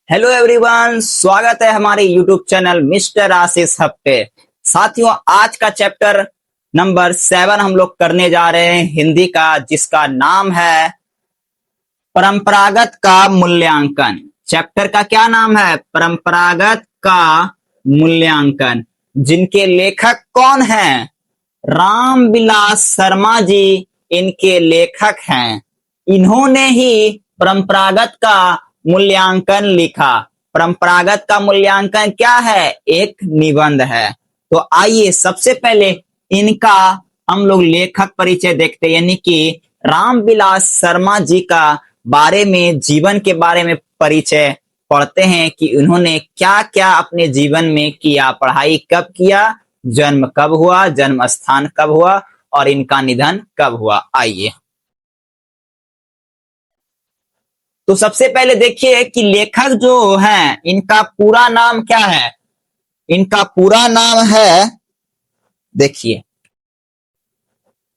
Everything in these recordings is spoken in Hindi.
हेलो एवरीवन, स्वागत है हमारे यूट्यूब चैनल मिस्टर आशीष हब पे। साथियों, आज का चैप्टर नंबर 7 हम लोग करने जा रहे हैं हिंदी का, जिसका नाम है परंपरागत का मूल्यांकन। चैप्टर का क्या नाम है? परंपरागत का मूल्यांकन। जिनके लेखक कौन हैं? रामविलास शर्मा जी इनके लेखक हैं। इन्होंने ही परंपरागत का मूल्यांकन लिखा। परंपरागत का मूल्यांकन क्या है? एक निबंध है। तो आइए सबसे पहले इनका हम लोग लेखक परिचय देखते हैं, यानी कि रामविलास शर्मा जी का बारे में, जीवन के बारे में परिचय पढ़ते हैं कि उन्होंने क्या क्या अपने जीवन में किया, पढ़ाई कब किया, जन्म कब हुआ, जन्म स्थान कब हुआ और इनका निधन कब हुआ। आइए तो सबसे पहले देखिए कि लेखक जो हैं इनका पूरा नाम क्या है। इनका पूरा नाम है, देखिए,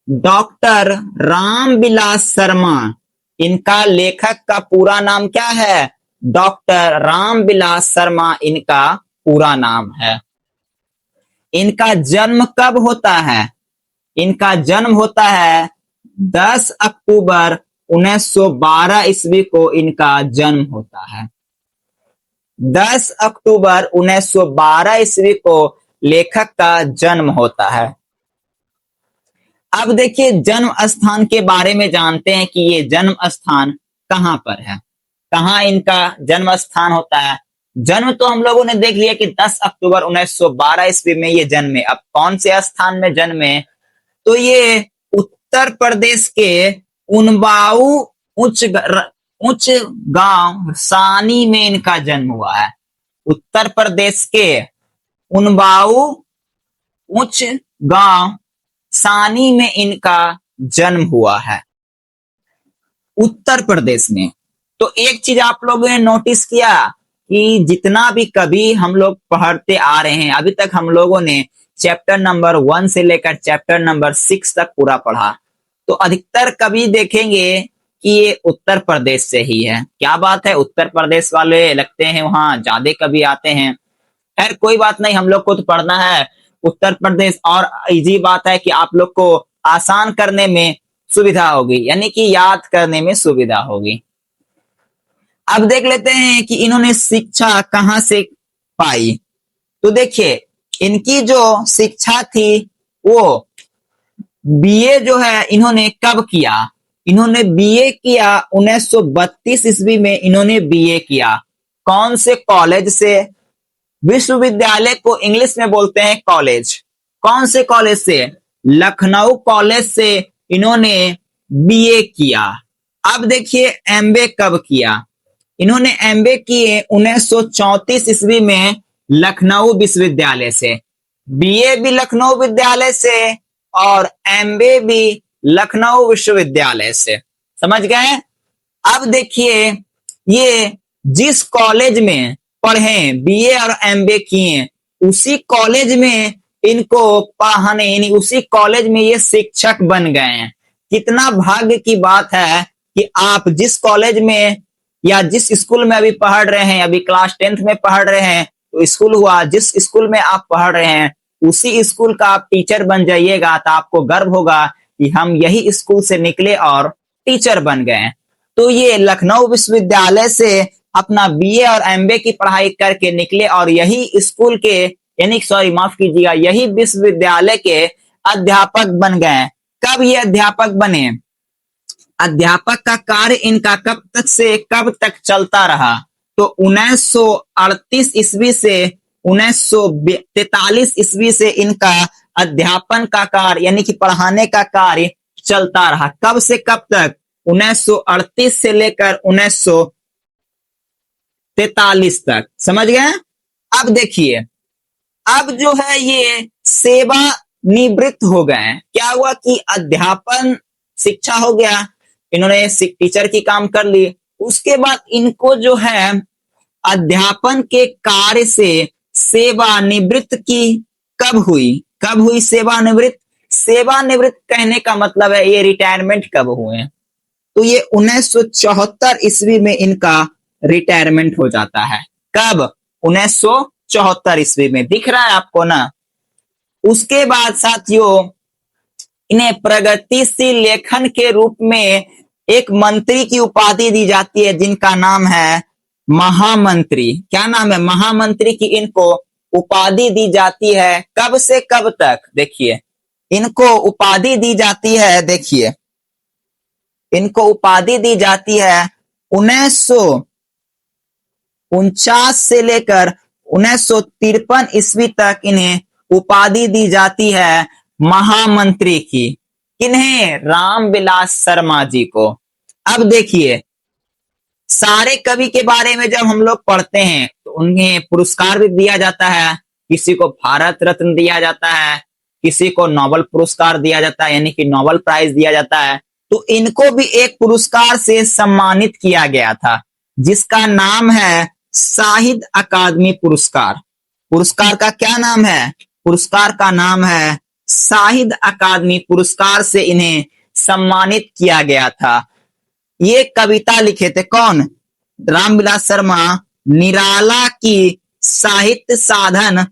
डॉक्टर रामविलास शर्मा। इनका लेखक का पूरा नाम क्या है? डॉक्टर रामविलास शर्मा इनका पूरा नाम है। इनका जन्म कब होता है? इनका जन्म होता है 10 अक्टूबर 1912 ईस्वी को इनका जन्म होता है। 10 अक्टूबर 1912 ईस्वी को लेखक का जन्म होता है। अब देखिए जन्म स्थान के बारे में जानते हैं कि ये जन्म स्थान कहां पर है, कहां इनका जन्म स्थान होता है। जन्म तो हम लोगों ने देख लिया कि 10 अक्टूबर 1912 ईस्वी में ये जन्मे। अब कौन से स्थान में जन्मे? तो ये उत्तर प्रदेश के उन्नाव उच्च गांव सानी में इनका जन्म हुआ है। उत्तर प्रदेश के उन्नाव उच्च गांव सानी में इनका जन्म हुआ है, उत्तर प्रदेश में। तो एक चीज आप लोगों ने नोटिस किया कि जितना भी कभी हम लोग पढ़ते आ रहे हैं, अभी तक हम लोगों ने चैप्टर नंबर 1 से लेकर चैप्टर नंबर 6 तक पूरा पढ़ा, तो अधिकतर कभी देखेंगे कि ये उत्तर प्रदेश से ही है। क्या बात है, उत्तर प्रदेश वाले लगते हैं वहां ज्यादा कभी आते हैं। खैर कोई बात नहीं, हम लोग को तो पढ़ना है उत्तर प्रदेश, और इजी बात है कि आप लोग को आसान करने में सुविधा होगी, यानी कि याद करने में सुविधा होगी। अब देख लेते हैं कि इन्होंने शिक्षा कहां से पाई। तो देखिए इनकी जो शिक्षा थी वो बीए जो है इन्होंने कब किया? इन्होंने बीए किया 1932 ईस्वी में। इन्होंने बीए किया कौन से कॉलेज से? विश्वविद्यालय को इंग्लिश में बोलते हैं कॉलेज। कौन से कॉलेज से? लखनऊ कॉलेज से इन्होंने बीए किया। अब देखिए एमबीए कब किया? इन्होंने एमबीए किए 1934 ईस्वी में लखनऊ विश्वविद्यालय से। बीए भी लखनऊ विद्यालय से और एमबीए भी लखनऊ विश्वविद्यालय से। समझ गए? अब देखिए ये जिस कॉलेज में पढ़े, बीए और एमबीए किए, उसी कॉलेज में इनको पढ़ाने, यानी उसी कॉलेज में ये शिक्षक बन गए हैं। कितना भाग्य की बात है कि आप जिस कॉलेज में या जिस स्कूल में अभी पढ़ रहे हैं, अभी क्लास 10th में पढ़ रहे हैं, तो स्कूल हुआ, जिस स्कूल में आप पढ़ रहे हैं उसी स्कूल का आप टीचर बन जाइएगा तो आपको गर्व होगा कि हम यही स्कूल से निकले और टीचर बन गए। तो ये लखनऊ विश्वविद्यालय से अपना बीए और एमबीए की पढ़ाई करके निकले और यही स्कूल के, यानी सॉरी माफ कीजिएगा, यही विश्वविद्यालय के अध्यापक बन गए। कब ये अध्यापक बने? अध्यापक का कार्य इनका कब तक से कब तक चलता रहा? तो 1938 ईस्वी से 1943 ईस्वी से इनका अध्यापन का कार्य, यानी कि पढ़ाने का कार्य चलता रहा। कब से कब तक? 1938 से लेकर 1943 तक। समझ गए? अब देखिए, अब जो है ये सेवा निवृत्त हो गए। क्या हुआ कि अध्यापन शिक्षा हो गया, इन्होंने टीचर की काम कर ली, उसके बाद इनको जो है अध्यापन के कार्य से सेवानिवृत्त की कब हुई? कब हुई सेवानिवृत्त? सेवानिवृत्त कहने का मतलब है ये रिटायरमेंट कब हुए? तो ये 1974 ईस्वी में इनका रिटायरमेंट हो जाता है। कब? 1974 ईस्वी में। दिख रहा है आपको ना? उसके बाद साथियों इन्हें प्रगतिशील लेखन के रूप में एक मंत्री की उपाधि दी जाती है जिनका नाम है महामंत्री। क्या नाम है? महामंत्री की इनको उपाधि दी जाती है। कब से कब तक? देखिए इनको उपाधि दी जाती है, देखिए इनको उपाधि दी जाती है 1949 से लेकर 1953 ईस्वी तक इन्हें उपाधि दी जाती है महामंत्री की। किन्हें? रामविलास शर्मा जी को। अब देखिए सारे कवि के बारे में जब हम लोग पढ़ते हैं तो उन्हें पुरस्कार भी दिया जाता है। किसी को भारत रत्न दिया जाता है, किसी को नोबेल पुरस्कार दिया जाता है, यानी कि नोबेल प्राइज दिया जाता है। तो इनको भी एक पुरस्कार से सम्मानित किया गया था जिसका नाम है साहित्य अकादमी पुरस्कार। पुरस्कार का क्या नाम है? पुरस्कार का नाम है साहित्य अकादमी पुरस्कार से इन्हें सम्मानित किया गया था। ये कविता लिखे थे कौन? रामविलास शर्मा। निराला की साहित्य साधन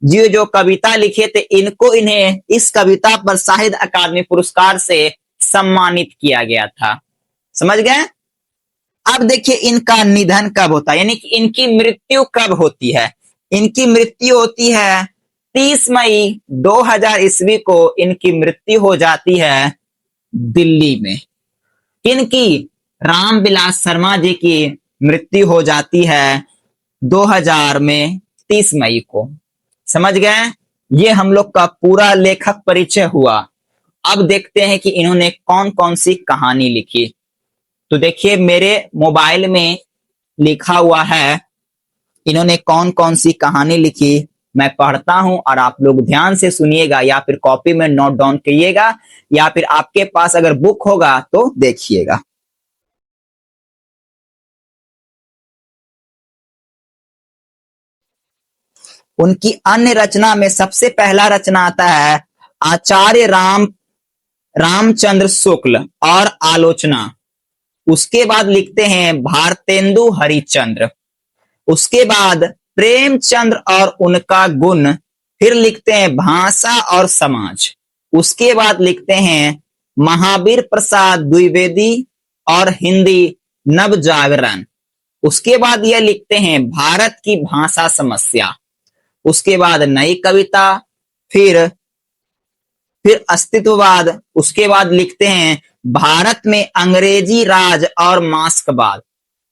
जो कविता लिखे थे इन्हें इस कविता पर साहित्य अकादमी पुरस्कार से सम्मानित किया गया था। समझ गए? अब देखिए इनका निधन कब होता है, यानी कि इनकी मृत्यु कब होती है? इनकी मृत्यु होती है 30 मई 2000 ईस्वी को इनकी मृत्यु हो जाती है दिल्ली में। किनकी? रामविलास शर्मा जी की मृत्यु हो जाती है 2000 में 30 मई को। समझ गए? ये हम लोग का पूरा लेखक परिचय हुआ। अब देखते हैं कि इन्होंने कौन कौन सी कहानी लिखी। तो देखिए मेरे मोबाइल में लिखा हुआ है इन्होंने कौन कौन सी कहानी लिखी। मैं पढ़ता हूं और आप लोग ध्यान से सुनिएगा या फिर कॉपी में नोट डाउन करिएगा या फिर आपके पास अगर बुक होगा तो देखिएगा। उनकी अन्य रचना में सबसे पहला रचना आता है आचार्य रामचंद्र शुक्ल और आलोचना। उसके बाद लिखते हैं भारतेंदु हरिश्चंद्र। उसके बाद प्रेमचंद्र और उनका गुण। फिर लिखते हैं भाषा और समाज। उसके बाद लिखते हैं महावीर प्रसाद द्विवेदी और हिंदी नवजागरण। उसके बाद यह लिखते हैं भारत की भाषा समस्या। उसके बाद नई कविता, फिर अस्तित्ववाद। उसके बाद लिखते हैं भारत में अंग्रेजी राज और मास्कवाद।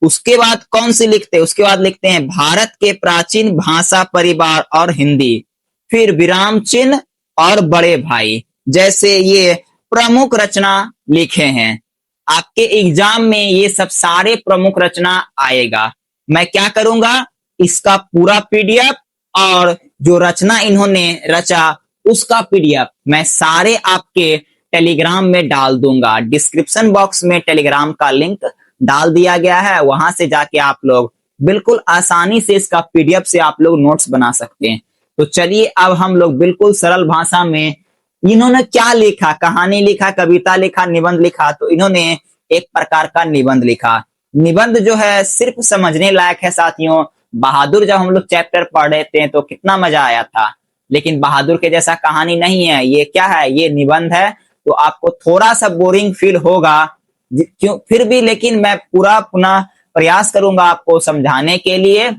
उसके बाद कौन सी लिखते हैं? उसके बाद लिखते हैं भारत के प्राचीन भाषा परिवार और हिंदी। फिर विराम चिन्ह और बड़े भाई। जैसे ये प्रमुख रचना लिखे हैं। आपके एग्जाम में ये सब सारे प्रमुख रचना आएगा। मैं क्या करूंगा, इसका पूरा पीडीएफ और जो रचना इन्होंने रचा उसका पीडीएफ मैं सारे आपके टेलीग्राम में डाल दूंगा। डिस्क्रिप्शन बॉक्स में टेलीग्राम का लिंक डाल दिया गया है, वहां से जाके आप लोग बिल्कुल आसानी से इसका पीडीएफ से आप लोग नोट्स बना सकते हैं। तो चलिए अब हम लोग बिल्कुल सरल भाषा में इन्होंने क्या लिखा, कहानी लिखा, कविता लिखा, निबंध लिखा। तो इन्होंने एक प्रकार का निबंध लिखा। निबंध जो है सिर्फ समझने लायक है साथियों। बहादुर जब हम लोग चैप्टर पढ़ रहे थे तो कितना मजा आया था, लेकिन बहादुर के जैसा कहानी नहीं है। ये क्या है, ये निबंध है। तो आपको थोड़ा सा बोरिंग फील होगा क्यों, फिर भी लेकिन मैं पूरा पुनः प्रयास करूंगा आपको समझाने के लिए।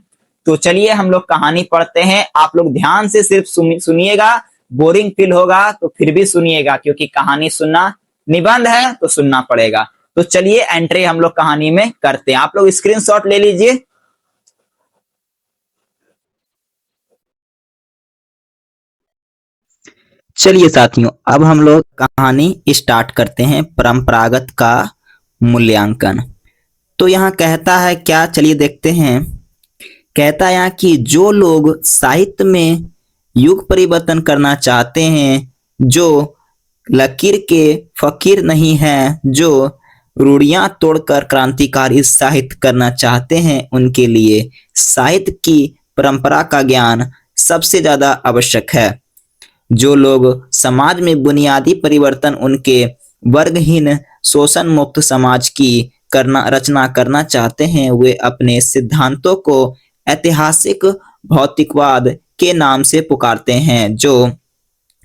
तो चलिए हम लोग कहानी पढ़ते हैं। आप लोग ध्यान से सिर्फ सुनिएगा। बोरिंग फील होगा तो फिर भी सुनिएगा, क्योंकि कहानी सुनना, निबंध है तो सुनना पड़ेगा। तो चलिए एंट्री हम लोग कहानी में करते हैं। आप लोग स्क्रीनशॉट ले लीजिए। चलिए साथियों अब हम लोग कहानी स्टार्ट करते हैं। परंपरागत का मूल्यांकन। तो यहाँ कहता है क्या, चलिए देखते हैं। कहता है यहाँ कि जो लोग साहित्य में युग परिवर्तन करना चाहते हैं, जो लकीर के फकीर नहीं हैं, जो रूढ़ियां तोड़कर क्रांतिकारी साहित्य करना चाहते हैं, उनके लिए साहित्य की परंपरा का ज्ञान सबसे ज्यादा आवश्यक है। जो लोग समाज में बुनियादी परिवर्तन, उनके वर्गहीन शोषण मुक्त समाज की रचना करना चाहते हैं वे अपने सिद्धांतों को ऐतिहासिक भौतिकवाद के नाम से पुकारते हैं। जो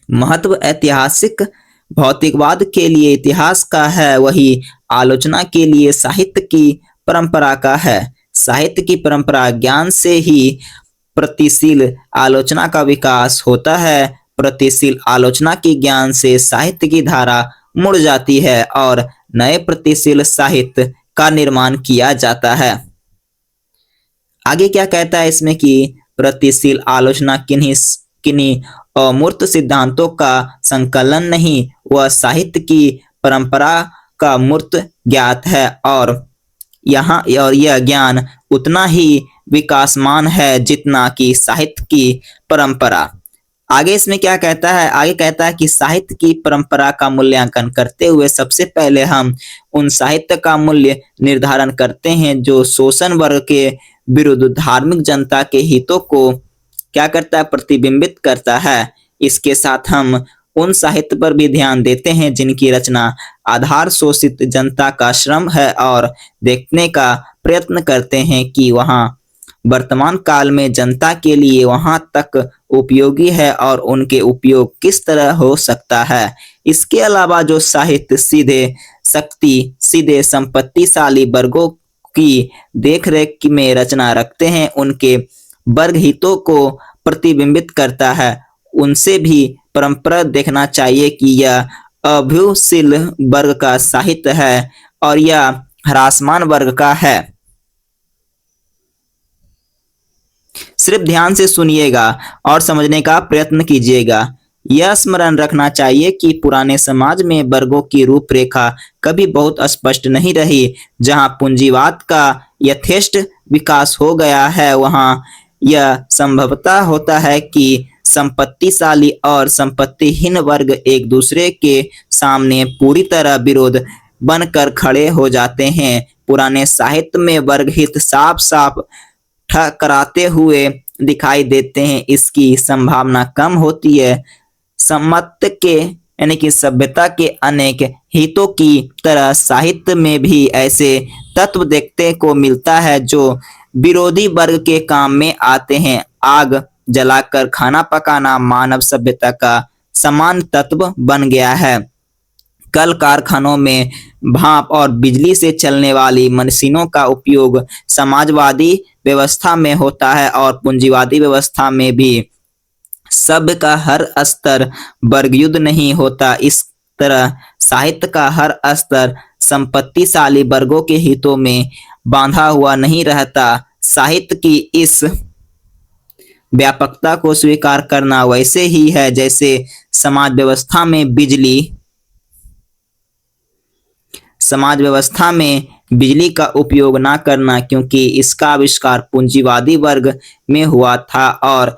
महत्व ऐतिहासिक भौतिकवाद के लिए इतिहास का है वही आलोचना के लिए साहित्य की परंपरा का है। साहित्य की परंपरा ज्ञान से ही प्रगतिशील आलोचना का विकास होता है। प्रगतिशील आलोचना की ज्ञान से साहित्य की धारा मुड़ जाती है और नए प्रगतिशील साहित्य का निर्माण किया जाता है। आगे क्या कहता है इसमें कि प्रगतिशील आलोचना किन्हीं अमूर्त सिद्धांतों का संकलन नहीं, वह साहित्य की परंपरा का मूर्त ज्ञात है और यह ज्ञान उतना ही विकासमान है जितना कि साहित्य की परंपरा। आगे इसमें क्या कहता है, आगे कहता है कि साहित्य की परंपरा का मूल्यांकन करते हुए सबसे पहले हम उन साहित्य का मूल्य निर्धारण करते हैं जो शोषण वर्ग के विरुद्ध धार्मिक जनता के हितों को क्या करता है, प्रतिबिंबित करता है। इसके साथ हम उन साहित्य पर भी ध्यान देते हैं जिनकी रचना आधार शोषित जनता का श्रम है और देखने का प्रयत्न करते हैं कि वहाँ वर्तमान काल में जनता के लिए वहां तक उपयोगी है और उनके उपयोग किस तरह हो सकता है। इसके अलावा जो साहित्य सीधे संपत्तिशाली वर्गों की देखरेख में रचना रखते हैं उनके वर्ग हितों को प्रतिबिंबित करता है, उनसे भी परंपरा देखना चाहिए कि यह अभ्युशील वर्ग का साहित्य है और यह ह्रासमान वर्ग का है। सिर्फ ध्यान से सुनिएगा और समझने का प्रयत्न कीजिएगा। यह स्मरण रखना चाहिए कि पुराने समाज में वर्गों की रूपरेखा कभी बहुत स्पष्ट नहीं रही। जहां पूंजीवाद का यथेष्ट विकास हो गया है वहां यह संभवतः होता है कि संपत्तिशाली और संपत्तिहीन वर्ग एक दूसरे के सामने पूरी तरह विरोध बनकर खड़े हो जाते हैं। पुराने साहित्य में वर्ग हित साफ साफ ठकराते हुए दिखाई देते हैं। इसकी संभावना कम होती है। सम्मत के यानी कि सभ्यता के अनेक हितों की तरह साहित्य में भी ऐसे तत्व देखने को मिलता है जो विरोधी वर्ग के काम में आते हैं। आग जलाकर खाना पकाना मानव सभ्यता का समान तत्व बन गया है। कल कारखानों में भाप और बिजली से चलने वाली मशीनों का उपयोग समाजवादी व्यवस्था में होता है और पूंजीवादी व्यवस्था में भी सभ्य का हर स्तर वर्गयुद्ध नहीं होता। इस तरह साहित्य का हर स्तर संपत्तिशाली वर्गों के हितों में बांधा हुआ नहीं रहता। साहित्य की इस व्यापकता को स्वीकार करना वैसे ही है जैसे समाज व्यवस्था में बिजली का उपयोग ना करना, क्योंकि इसका आविष्कार पूंजीवादी वर्ग में हुआ था और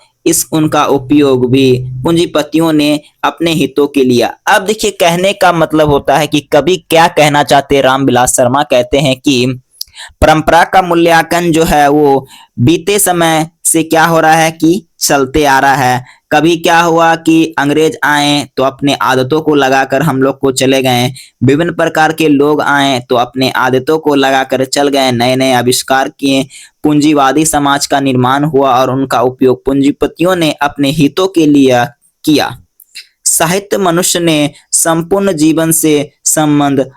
उनका उपयोग भी पूंजीपतियों ने अपने हितों के लिए। अब देखिए कहने का मतलब होता है कि कभी क्या कहना चाहते हैं रामविलास शर्मा, कहते हैं कि परंपरा का मूल्यांकन जो है वो बीते समय से क्या हो रहा है कि चलते आ रहा है। कभी क्या हुआ कि अंग्रेज आए तो अपने आदतों को लगाकर हम लोग को चले गए, विभिन्न प्रकार के लोग आए तो अपने आदतों को लगाकर चल गए, नए नए आविष्कार किए, पूंजीवादी समाज का निर्माण हुआ और उनका उपयोग पूंजीपतियों ने अपने हितों के लिए किया। साहित्य मनुष्य ने संपूर्ण जीवन से संबंध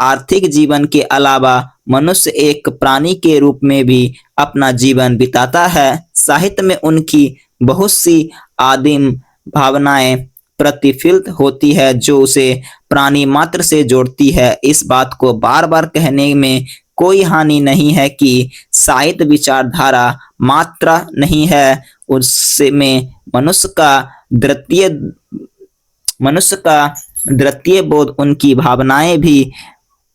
आर्थिक जीवन के अलावा मनुष्य एक प्राणी के रूप में भी अपना जीवन बिताता है। साहित्य में उनकी बहुत सी आदिम भावनाएं प्रतिफलित होती है जो उसे प्राणी मात्र से जोड़ती है। इस बात को बार बार कहने में कोई हानि नहीं है कि साहित्य विचारधारा मात्र नहीं है, उसमें मनुष्य का द्वितीय बोध, उनकी भावनाएं भी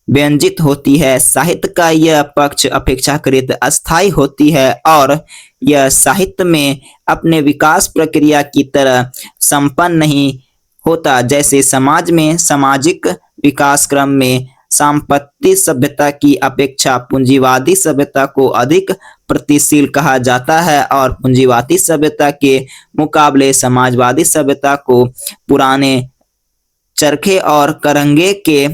व्यंजित होती है। साहित्य का यह पक्ष अपेक्षाकृत अस्थायी होती है और यह साहित्य में अपने विकास प्रक्रिया की तरह संपन्न नहीं होता। जैसे समाज में सामाजिक विकास क्रम में संपत्ति सभ्यता की अपेक्षा पूंजीवादी सभ्यता को अधिक प्रगतिशील कहा जाता है और पूंजीवादी सभ्यता के मुकाबले समाजवादी सभ्यता को पुराने चरखे और करंगे के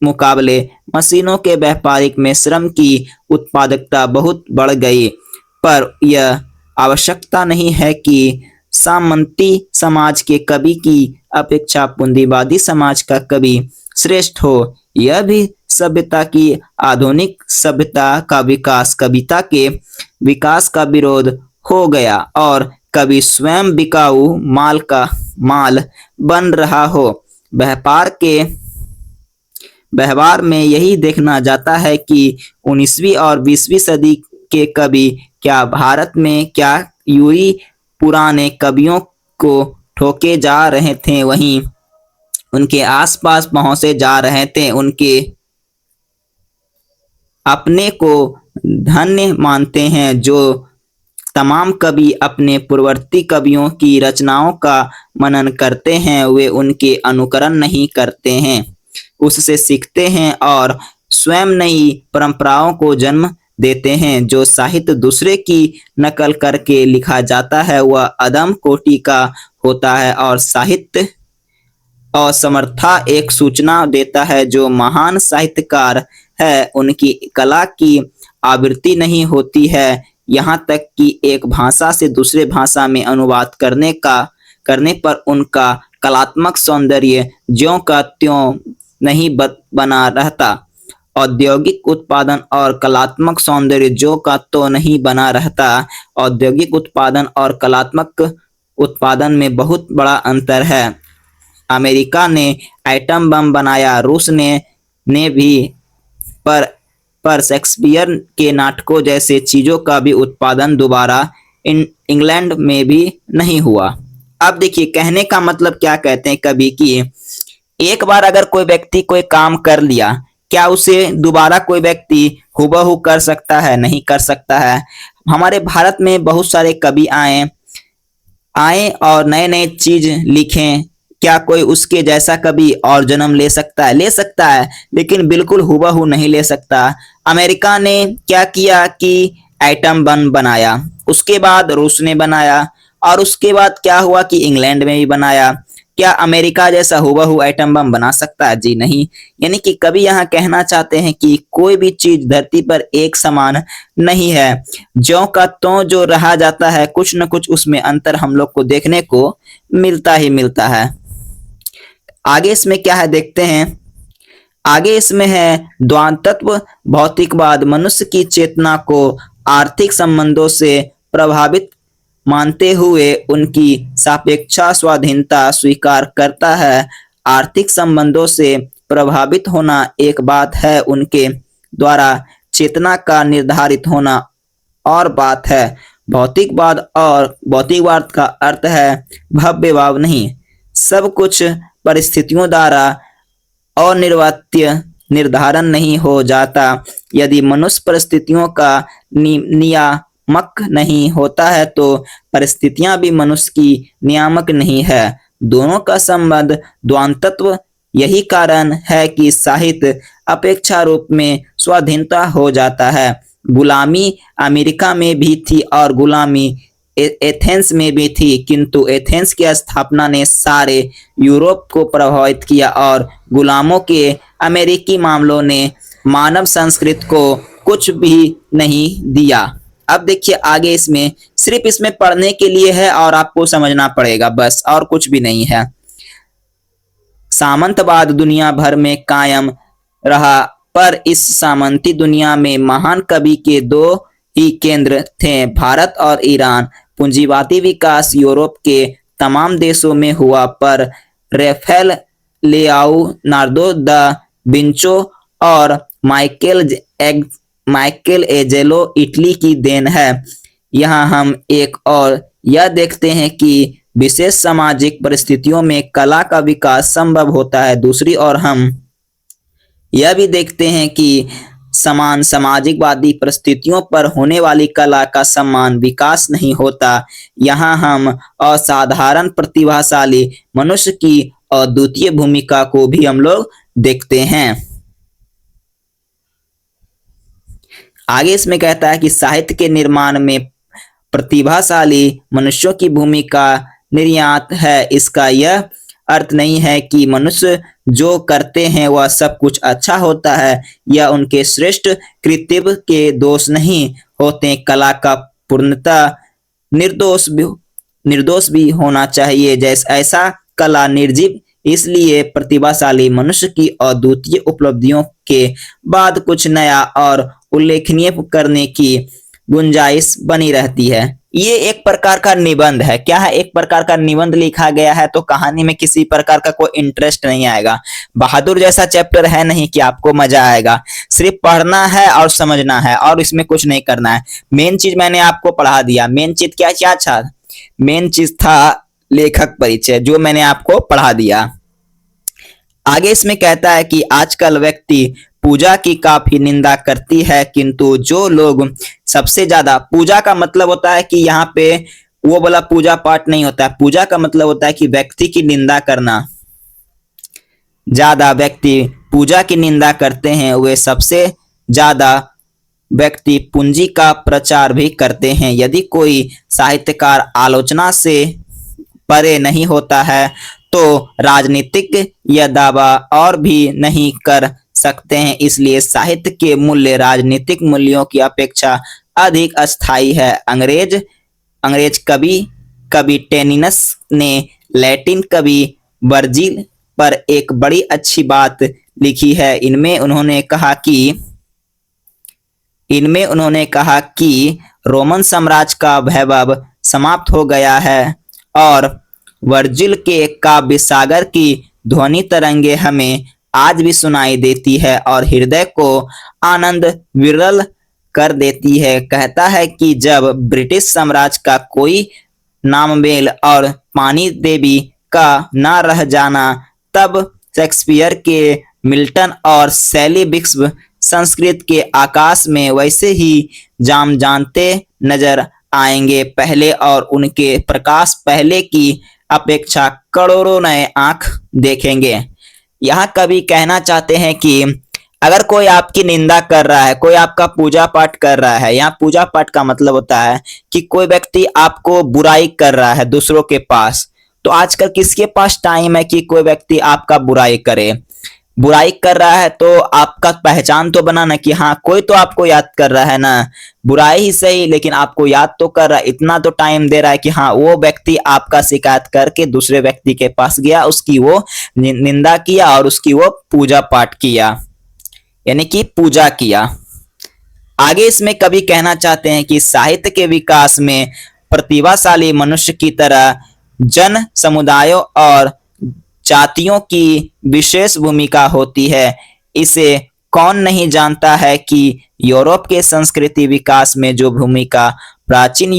मुकाबले मशीनों के व्यापारिक में श्रम की उत्पादकता बहुत बढ़ गई, पर यह आवश्यकता नहीं है कि सामंती समाज के कवि की अपेक्षा पूंजीवादी समाज का कवि श्रेष्ठ हो। यह भी सभ्यता की आधुनिक सभ्यता का विकास कविता के विकास का विरोध हो गया और कवि स्वयं बिकाऊ माल बन रहा हो। व्यवहार में यही देखना जाता है कि 19वीं और 20वीं सदी के कवि क्या भारत में क्या यूरी पुराने कवियों को ठोके जा रहे थे, वहीं उनके आसपास पहुंचे जा रहे थे। उनके अपने को धन्य मानते हैं जो तमाम कवि अपने पूर्ववर्ती कवियों की रचनाओं का मनन करते हैं, वे उनके अनुकरण नहीं करते हैं, उससे सीखते हैं और स्वयं नई परंपराओं को जन्म देते हैं। जो साहित्य दूसरे की नकल करके लिखा जाता है वह अधम कोटि का होता है और साहित्य असमर्था एक सूचना देता है। जो महान साहित्यकार है उनकी कला की आवृत्ति नहीं होती है, यहाँ तक कि एक भाषा से दूसरे भाषा में अनुवाद करने पर उनका कलात्मक सौंदर्य ज्यों का त्यों नहीं बना रहता। औद्योगिक उत्पादन और कलात्मक सौंदर्य जो का तो नहीं बना रहता। औद्योगिक उत्पादन और कलात्मक उत्पादन में बहुत बड़ा अंतर है। अमेरिका ने एटम बम बनाया, रूस ने भी, पर शेक्सपियर के नाटकों जैसे चीजों का भी उत्पादन दोबारा इंग्लैंड में भी नहीं हुआ। अब देखिए कहने का मतलब क्या कहते हैं कवि कि एक बार अगर कोई व्यक्ति कोई काम कर लिया, क्या उसे दोबारा कोई व्यक्ति हुबहू कर सकता है? नहीं कर सकता है। हमारे भारत में बहुत सारे कवि आए और नए नए चीज लिखें, क्या कोई उसके जैसा कवि और जन्म ले सकता है? ले सकता है, लेकिन बिल्कुल हुबहू नहीं ले सकता। अमेरिका ने क्या किया कि एटम बम बनाया, उसके बाद रूस ने बनाया और उसके बाद क्या हुआ कि इंग्लैंड में भी बनाया। क्या अमेरिका जैसा हुबहू एटम बम बना सकता है? जी नहीं। यानी कि कवि यहाँ कहना चाहते हैं कि कोई भी चीज धरती पर एक समान नहीं है, ज्यों का त्यों जो रहा जाता है, कुछ न कुछ उसमें अंतर हम लोग को देखने को मिलता ही मिलता है। आगे इसमें क्या है देखते हैं। आगे इसमें है द्वैतत्व भौतिकवाद मनुष्य की चेतना को आर्थिक संबंधों से प्रभावित मानते हुए उनकी सापेक्षा स्वाधीनता स्वीकार करता है। आर्थिक संबंधों से प्रभावित होना एक बात है, उनके द्वारा चेतना का निर्धारित होना और बात है। भौतिकवाद का अर्थ है भव्यभाव नहीं, सब कुछ परिस्थितियों द्वारा अनिर्वाच्य निर्धारण नहीं हो जाता। यदि मनुष्य परिस्थितियों का नियामक नहीं होता है तो परिस्थितियां भी मनुष्य की नियामक नहीं है। दोनों का संबंध द्वैतत्व। यही कारण है कि साहित्य अपेक्षा रूप में स्वाधीनता हो जाता है। गुलामी अमेरिका में भी थी और गुलामी एथेंस में भी थी, किंतु एथेंस की स्थापना ने सारे यूरोप को प्रभावित किया और गुलामों के अमेरिकी मामलों ने मानव संस्कृति को कुछ भी नहीं दिया। अब देखिए आगे इसमें सिर्फ इसमें पढ़ने के लिए है और आपको समझना पड़ेगा, बस और कुछ भी नहीं है। सामंतवाद दुनिया भर में कायम रहा, पर इस सामंती दुनिया में महान कवि के दो ही केंद्र थे, भारत और ईरान। पूंजीवादी विकास यूरोप के तमाम देशों में हुआ, पर राफेल, लियोनार्दो दा विंची और माइकल एंजेलो इटली की देन है। यहाँ हम एक और यह देखते हैं कि विशेष सामाजिक परिस्थितियों में कला का विकास संभव होता है। दूसरी ओर हम यह भी देखते हैं कि समान सामाजिकवादी परिस्थितियों पर होने वाली कला का समान विकास नहीं होता। यहाँ हम असाधारण प्रतिभाशाली मनुष्य की अद्वितीय भूमिका को भी हम लोग देखते हैं। आगे इसमें कहता है कि साहित्य के निर्माण में प्रतिभाशाली मनुष्यों की भूमिका निर्यात है। इसका यह अर्थ नहीं है कि मनुष्य जो करते हैं वह सब कुछ अच्छा होता है या उनके श्रेष्ठ कृत्य के दोष नहीं होते। कला का पूर्णतः निर्दोष भी होना चाहिए। जैसे ऐसा कला निर्जीव इसलिए प्रतिभाशाली मनुष्य की अद्वितीय उपलब्धियों के बाद कुछ नया और उल्लेखनीय करने की गुंजाइश बनी रहती है। ये एक प्रकार का निबंध है। क्या है? एक प्रकार का निबंध लिखा गया है, तो कहानी में किसी प्रकार का कोई इंटरेस्ट नहीं आएगा। बहादुर जैसा चैप्टर है नहीं कि आपको मजा आएगा। सिर्फ पढ़ना है और समझना है और इसमें कुछ नहीं करना है। मेन चीज मैंने आपको पढ़ा दिया। मेन चीज क्या क्या था? मेन चीज था लेखक परिचय, जो मैंने आपको पढ़ा दिया। आगे इसमें कहता है कि आजकल व्यक्ति पूजा की काफी निंदा करती है, किंतु जो लोग सबसे ज्यादा, पूजा का मतलब होता है कि यहाँ पे वो बोला पूजा पाठ नहीं होता है। पूजा का मतलब होता है कि व्यक्ति की निंदा करना। ज्यादा व्यक्ति पूजा की निंदा करते हैं, वे सबसे ज्यादा व्यक्ति पूंजी का प्रचार भी करते हैं। यदि कोई साहित्यकार आलोचना से परे नहीं होता है तो राजनीतिक यह दावा और भी नहीं कर सकते हैं। इसलिए साहित्य के मूल्य राजनीतिक मूल्यों की अपेक्षा अधिक अस्थायी है। अंग्रेज कवि टेनिनस ने लैटिन कवि वर्जिल पर एक बड़ी अच्छी बात लिखी है। इनमें उन्होंने कहा कि रोमन साम्राज्य का वैभव समाप्त हो गया है और वर्जिल के काव्य सागर की ध्वनि तरंगे हमें आज भी सुनाई देती है और हृदय को आनंद विरल कर देती है। कहता है कि जब ब्रिटिश साम्राज्य का कोई नामबेल और पानी देवी का न रह जाना, तब शेक्सपियर के मिल्टन और शैली विक्स संस्कृत के आकाश में वैसे ही जानते नजर आएंगे पहले, और उनके प्रकाश पहले की अपेक्षा करोड़ों नए आंख देखेंगे। यहाँ कवि कहना चाहते हैं कि अगर कोई आपकी निंदा कर रहा है, कोई आपका पूजा पाठ कर रहा है, यहाँ पूजा पाठ का मतलब होता है कि कोई व्यक्ति आपको बुराई कर रहा है दूसरों के पास, तो आजकल किसके पास टाइम है कि कोई व्यक्ति आपका बुराई करे? बुराई कर रहा है तो आपका पहचान तो बना ना कि हाँ कोई तो आपको याद कर रहा है ना, बुराई ही सही लेकिन आपको याद तो कर रहा है। इतना तो टाइम दे रहा है कि हाँ वो व्यक्ति आपका शिकायत करके दूसरे व्यक्ति के पास गया, उसकी वो निंदा किया और उसकी वो पूजा पाठ किया, यानी कि पूजा किया। आगे इसमें कवि कहना चाहते हैं कि साहित्य के विकास में प्रतिभाशाली मनुष्य की तरह जन समुदायों और जातियों की विशेष भूमिका होती है। इसे कौन नहीं जानता है कि यूरोप के संस्कृति विकास में जो भूमिका प्राचीन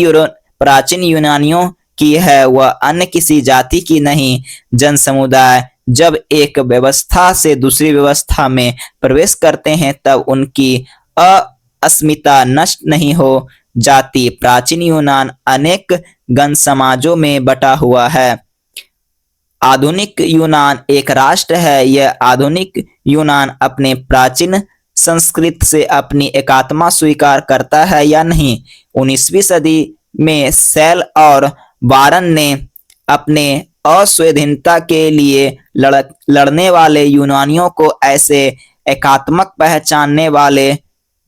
यूनानियों की है वह अन्य किसी जाति की नहीं। जन समुदाय जब एक व्यवस्था से दूसरी व्यवस्था में प्रवेश करते हैं तब उनकी अस्मिता नष्ट नहीं हो जाती। प्राचीन यूनान अनेक गण समाजों में बटा हुआ है। आधुनिक यूनान एक राष्ट्र है। यह आधुनिक यूनान अपने प्राचीन संस्कृति से अपनी एकात्मा स्वीकार करता है या नहीं? 19वीं सदी में सेल और वारन ने अपने अस्वाधीनता के लिए लड़ने वाले यूनानियों को ऐसे एकात्मक पहचानने वाले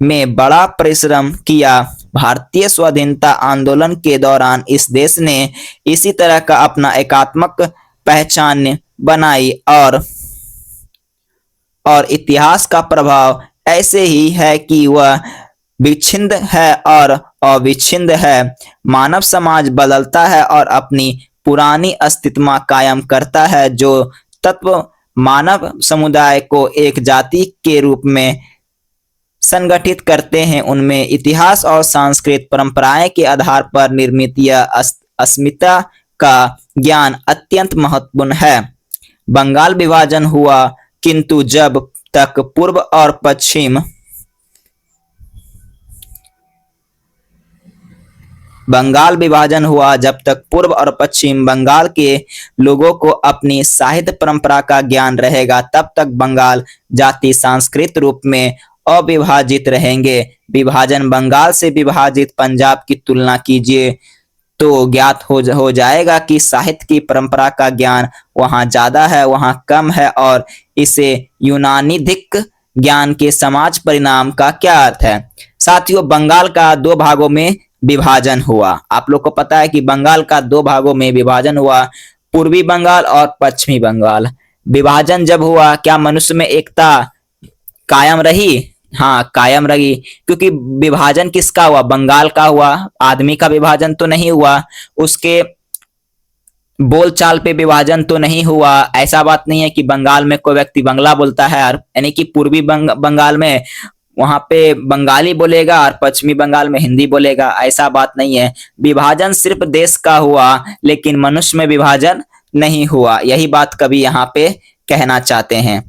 में बड़ा परिश्रम किया। भारतीय स्वाधीनता आंदोलन के दौरान इस देश ने इसी तरह का अपना एकात्मक पहचान बनाई और इतिहास का प्रभाव ऐसे ही है कि वह विच्छिन्न है और अविच्छिन्न है। मानव समाज बदलता है और अपनी पुरानी अस्तित्व कायम करता है। जो तत्व मानव समुदाय को एक जाति के रूप में संगठित करते हैं उनमें इतिहास और सांस्कृतिक परंपराएं के आधार पर निर्मित यह अस्मिता का ज्ञान अत्यंत महत्वपूर्ण है। बंगाल विभाजन हुआ, किंतु जब तक पूर्व और पश्चिम बंगाल के लोगों को अपनी साहित्य परंपरा का ज्ञान रहेगा, तब तक बंगाल जाति सांस्कृतिक रूप में अविभाजित रहेंगे। विभाजन बंगाल से विभाजित पंजाब की तुलना कीजिए तो ज्ञात हो जाएगा कि साहित्य की परंपरा का ज्ञान वहाँ ज्यादा है, वहाँ कम है, और इसे यूनानिधिक ज्ञान के समाज परिणाम का क्या अर्थ है। साथियों, बंगाल का दो भागों में विभाजन हुआ। आप लोग को पता है कि बंगाल का दो भागों में विभाजन हुआ, पूर्वी बंगाल और पश्चिमी बंगाल। विभाजन जब हुआ, क्या मनुष्य में एकता कायम रही? हाँ, कायम रही, क्योंकि विभाजन किसका हुआ? बंगाल का हुआ। आदमी का विभाजन तो नहीं हुआ, उसके बोलचाल पे विभाजन तो नहीं हुआ। ऐसा बात नहीं है कि बंगाल में कोई व्यक्ति बंगला बोलता है, यानी कि पूर्वी बंगाल में वहां पे बंगाली बोलेगा और पश्चिमी बंगाल में हिंदी बोलेगा, ऐसा बात नहीं है। विभाजन सिर्फ देश का हुआ, लेकिन मनुष्य में विभाजन नहीं हुआ। यही बात कवि यहाँ पे कहना चाहते हैं।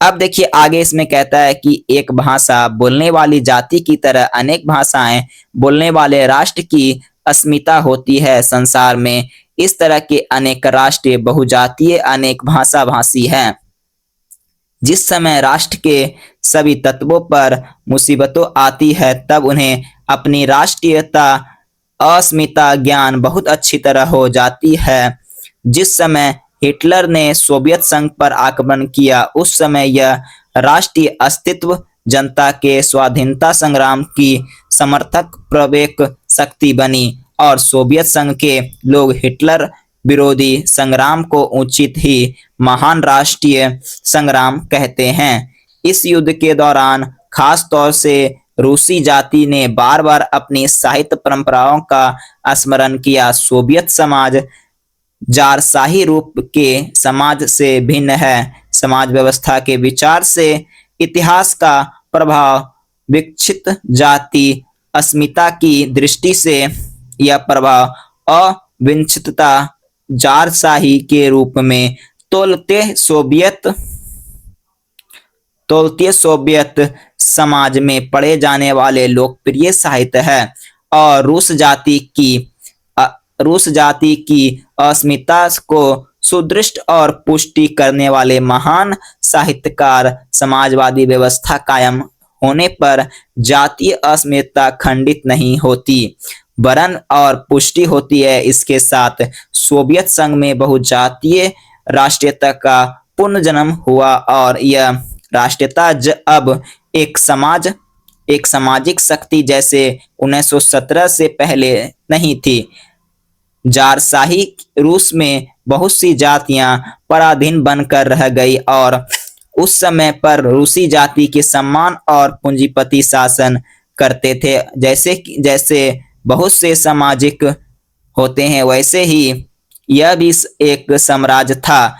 अब देखिए आगे इसमें कहता है कि एक भाषा बोलने वाली जाति की तरह अनेक भाषाएं बोलने वाले राष्ट्र की अस्मिता होती है। संसार में इस तरह के अनेक राष्ट्रीय बहुजातीय अनेक भाषा भाषी हैं। जिस समय राष्ट्र के सभी तत्वों पर मुसीबतों आती है, तब उन्हें अपनी राष्ट्रीयता अस्मिता ज्ञान बहुत अच्छी तरह हो जाती है। जिस समय हिटलर ने सोवियत संघ पर आक्रमण किया, उस समय यह राष्ट्रीय अस्तित्व जनता के स्वाधीनता संग्राम की समर्थक प्रवेक शक्ति बनी, और सोवियत संघ के लोग हिटलर विरोधी संग्राम को उचित ही महान राष्ट्रीय संग्राम कहते हैं। इस युद्ध के दौरान खास तौर से रूसी जाति ने बार बार अपनी साहित्य परंपराओं का स्मरण किया। सोवियत समाज जारशाही रूप के समाज से भिन्न है। समाज व्यवस्था के विचार से इतिहास का प्रभाव विकसित जाति अस्मिता की दृष्टि से यह प्रभाव अविच्छिन्नता जारशाही के रूप में तौलते सोवियत समाज में पढ़े जाने वाले लोकप्रिय साहित्य है। और रूस जाति की अस्मिता को सुदृढ़ और पुष्टि करने वाले महान साहित्यकार समाजवादी व्यवस्था कायम होने पर जातीय अस्मिता खंडित नहीं होती, वरन और पुष्टि होती है। इसके साथ सोवियत संघ में बहुजातीय राष्ट्रीयता का पुनर्जन्म हुआ, और यह राष्ट्रीयता अब एक सामाजिक शक्ति जैसे 1917 से पहले नहीं थी। जारशाही रूस में बहुत सी जातियां पराधीन बनकर रह गई, और उस समय पर रूसी जाति के सम्मान और पूंजीपति शासन करते थे। जैसे बहुत से सामाजिक होते हैं, वैसे ही यह भी एक साम्राज्य था।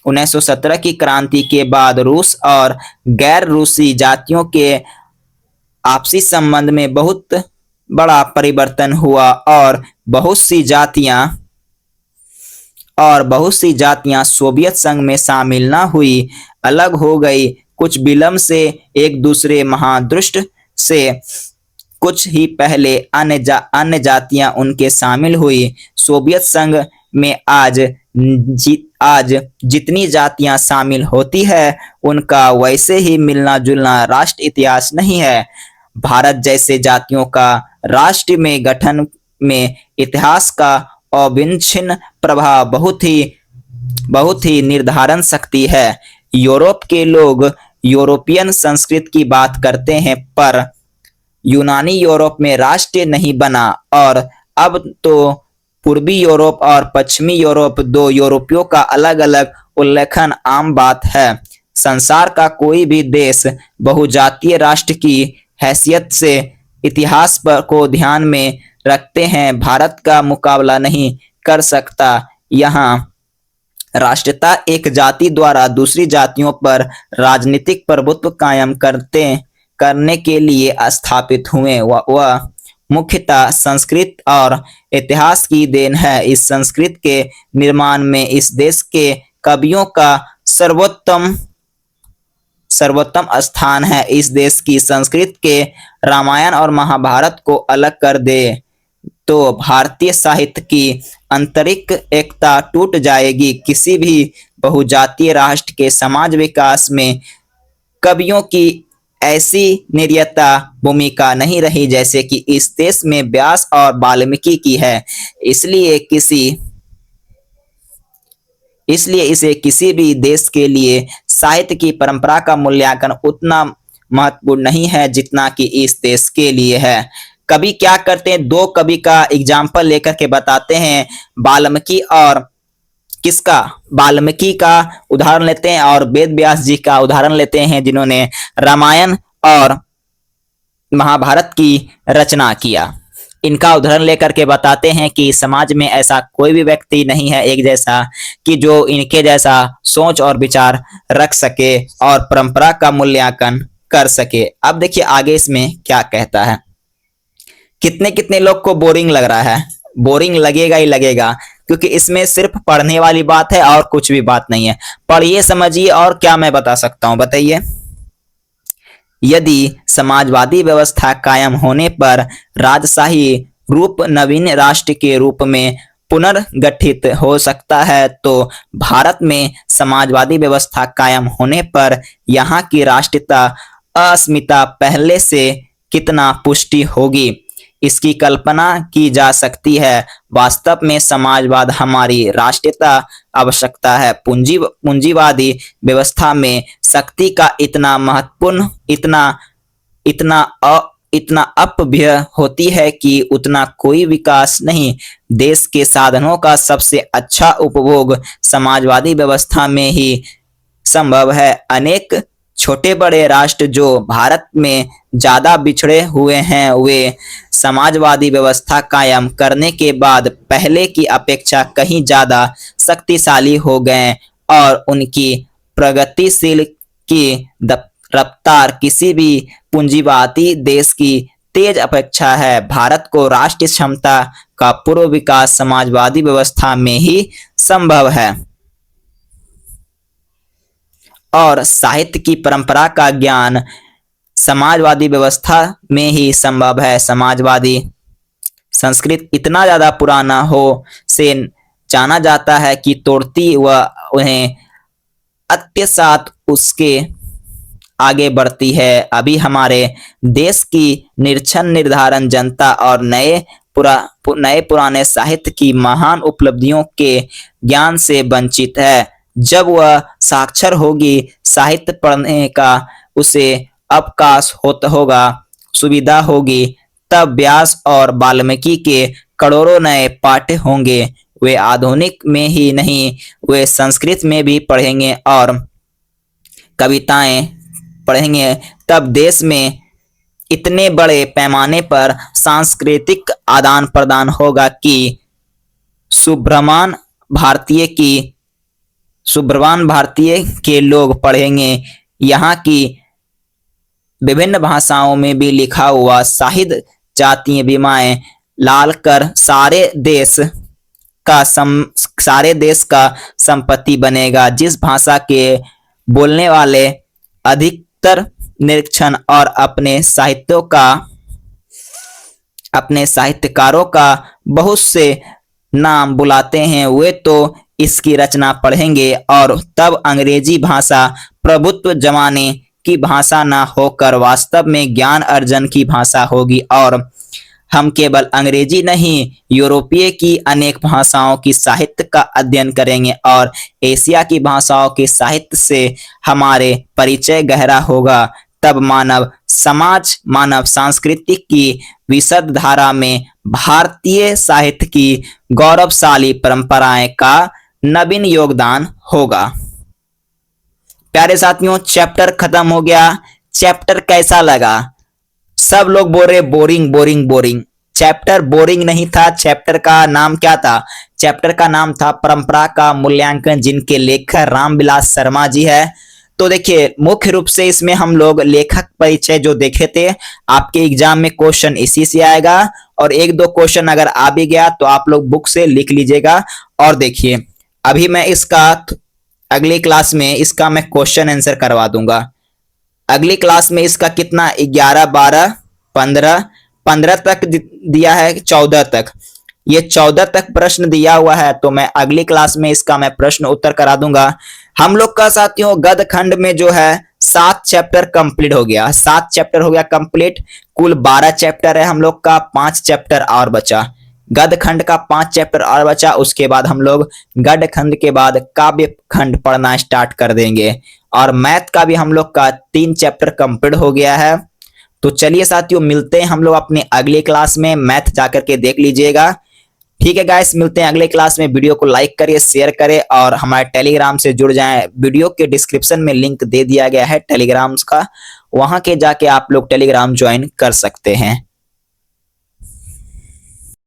1917 की क्रांति के बाद रूस और गैर रूसी जातियों के आपसी संबंध में बहुत बड़ा परिवर्तन हुआ, और बहुत सी जातियां सोवियत संघ में शामिल न हुई, अलग हो गई। कुछ विलंब से एक दूसरे महादृष्ट से कुछ ही पहले अन्य जातियां उनके शामिल हुई। सोवियत संघ में आज जितनी जातियां शामिल होती है, उनका वैसे ही मिलना जुलना राष्ट्र इतिहास नहीं है। भारत जैसे जातियों का राष्ट्र में गठन में इतिहास का अविच्छिन्न प्रभाव बहुत ही निर्धारण शक्ति है। यूरोप के लोग यूरोपियन संस्कृति की बात करते हैं, पर यूनानी यूरोप में राष्ट्र नहीं बना, और अब तो पूर्वी यूरोप और पश्चिमी यूरोप दो यूरोपियों का अलग अलग उल्लेखन आम बात है। संसार का कोई भी देश बहुजातीय राष्ट्र की हैसियत से इतिहास पर को ध्यान में रखते हैं भारत का मुकाबला नहीं कर सकता। यहाँ राष्ट्रीयता एक जाति द्वारा दूसरी जातियों पर राजनीतिक प्रभुत्व कायम करने के लिए स्थापित हुए। वह मुख्यतः संस्कृत और इतिहास की देन है। इस संस्कृत के निर्माण में इस देश के कवियों का सर्वोत्तम स्थान है। इस देश की संस्कृत के रामायण और महाभारत को अलग कर दे तो भारतीय साहित्य की आंतरिक एकता टूट जाएगी। किसी भी बहुजातीय राष्ट्र के समाज विकास में कवियों की ऐसी निर्यता भूमिका नहीं रही जैसे कि इस देश में व्यास और वाल्मीकि की है। इसलिए इसे किसी भी देश के लिए साहित्य की परंपरा का मूल्यांकन उतना महत्वपूर्ण नहीं है जितना कि इस देश के लिए है। कवि क्या करते हैं, दो कवि का एग्जाम्पल लेकर के बताते हैं, वाल्मीकि और किसका, वाल्मीकि का उदाहरण लेते हैं और वेद व्यास जी का उदाहरण लेते हैं जिन्होंने रामायण और महाभारत की रचना किया। इनका उदाहरण लेकर के बताते हैं कि समाज में ऐसा कोई भी व्यक्ति नहीं है एक जैसा कि जो इनके जैसा सोच और विचार रख सके और परंपरा का मूल्यांकन कर सके। अब देखिए आगे इसमें क्या कहता है। कितने कितने लोग को बोरिंग लग रहा है, बोरिंग लगेगा ही लगेगा क्योंकि इसमें सिर्फ पढ़ने वाली बात है और कुछ भी बात नहीं है। पढ़िए समझिए और क्या मैं बता सकता हूं बताइए। यदि समाजवादी व्यवस्था कायम होने पर राजशाही रूप नवीन राष्ट्र के रूप में पुनर्गठित हो सकता है तो भारत में समाजवादी व्यवस्था कायम होने पर यहाँ की राष्ट्रीयता अस्मिता पहले से कितना पुष्टि होगी, इसकी कल्पना की जा सकती है। वास्तव में समाजवाद हमारी राष्ट्रीयता आवश्यकता है। पूंजीवादी व्यवस्था में शक्ति का इतना महत्वपूर्ण इतना अपव्यय होती है कि उतना कोई विकास नहीं। देश के साधनों का सबसे अच्छा उपभोग समाजवादी व्यवस्था में ही संभव है। अनेक छोटे बड़े राष्ट्र जो भारत में ज्यादा बिछड़े हुए हैं वे समाजवादी व्यवस्था कायम करने के बाद पहले की अपेक्षा कहीं ज्यादा शक्तिशाली हो गए और उनकी प्रगतिशील की रफ्तार किसी भी पूंजीवादी देश की तेज अपेक्षा है। भारत को राष्ट्रीय क्षमता का पूर्व विकास समाजवादी व्यवस्था में ही संभव है और साहित्य की परंपरा का ज्ञान समाजवादी व्यवस्था में ही संभव है। समाजवादी संस्कृत इतना ज्यादा पुराना हो से जाना जाता है कि तोड़ती व उन्हें अत्यसात उसके आगे बढ़ती है। अभी हमारे देश की निरक्षण निर्धारण जनता और नए पुराने साहित्य की महान उपलब्धियों के ज्ञान से वंचित है। जब वह साक्षर होगी साहित्य पढ़ने का उसे अवकाश होगा, सुविधा होगी, तब व्यास और वाल्मीकि के करोड़ों नए पाठ्य होंगे। वे आधुनिक में ही नहीं वे संस्कृत में भी पढ़ेंगे और कविताएं पढ़ेंगे। तब देश में इतने बड़े पैमाने पर सांस्कृतिक आदान प्रदान होगा कि सुब्रमान भारतीय के लोग पढ़ेंगे। यहाँ की विभिन्न भाषाओं में भी लिखा हुआ साहित्य जातीय बीमाएं लाल कर सारे देश का संपत्ति बनेगा। जिस भाषा के बोलने वाले अधिकतर निरीक्षण और अपने साहित्यकारों का बहुत से नाम बुलाते हैं वे तो इसकी रचना पढ़ेंगे और तब अंग्रेजी भाषा प्रभुत्व जमाने की भाषा ना होकर वास्तव में ज्ञान अर्जन की भाषा होगी और हम केवल अंग्रेजी नहीं यूरोपीय की अनेक भाषाओं की साहित्य का अध्ययन करेंगे और एशिया की भाषाओं के साहित्य से हमारे परिचय गहरा होगा। तब मानव सांस्कृतिक की विशद धारा में भारतीय साहित्य की गौरवशाली परंपराएं का नवीन योगदान होगा। प्यारे साथियों चैप्टर खत्म हो गया। चैप्टर कैसा लगा? सब लोग बोल रहे boring boring boring. Chapter boring नहीं था। चैप्टर का नाम क्या था? चैप्टर का नाम था परंपरा का मूल्यांकन, जिनके लेखक रामविलास शर्मा जी है। तो देखिए मुख्य रूप से इसमें हम लोग लेखक परिचय जो देखे थे, आपके एग्जाम में क्वेश्चन इसी से आएगा और एक दो क्वेश्चन अगर आ भी गया तो आप लोग बुक से लिख लीजिएगा। और देखिए अभी मैं इसका अगली क्लास में इसका मैं क्वेश्चन आंसर करवा दूंगा। अगली क्लास में इसका कितना 11, 12, 15 तक दिया है, 14 तक, ये 14 तक प्रश्न दिया हुआ है। तो मैं अगली क्लास में इसका मैं प्रश्न उत्तर करा दूंगा। हम लोग का साथियों गद्य खंड में जो है 7 चैप्टर कंप्लीट हो गया, 7 चैप्टर हो गया कंप्लीट। कुल 12 चैप्टर है हम लोग का, 5 चैप्टर और बचा। गद्य खंड का 5 चैप्टर और बचा, उसके बाद हम लोग गद्य खंड के बाद काव्य खंड पढ़ना स्टार्ट कर देंगे। और मैथ का भी हम लोग का 3 चैप्टर कंप्लीट हो गया है। तो चलिए साथियों, मिलते हैं हम लोग अपने अगले क्लास में। मैथ जाकर के देख लीजिएगा। ठीक है गाइस, मिलते हैं अगले क्लास में। वीडियो को लाइक करिए, शेयर करें और हमारे टेलीग्राम से जुड़ जाएं। वीडियो के डिस्क्रिप्शन में लिंक दे दिया गया है टेलीग्राम का, वहां के जाके आप लोग टेलीग्राम ज्वाइन कर सकते हैं।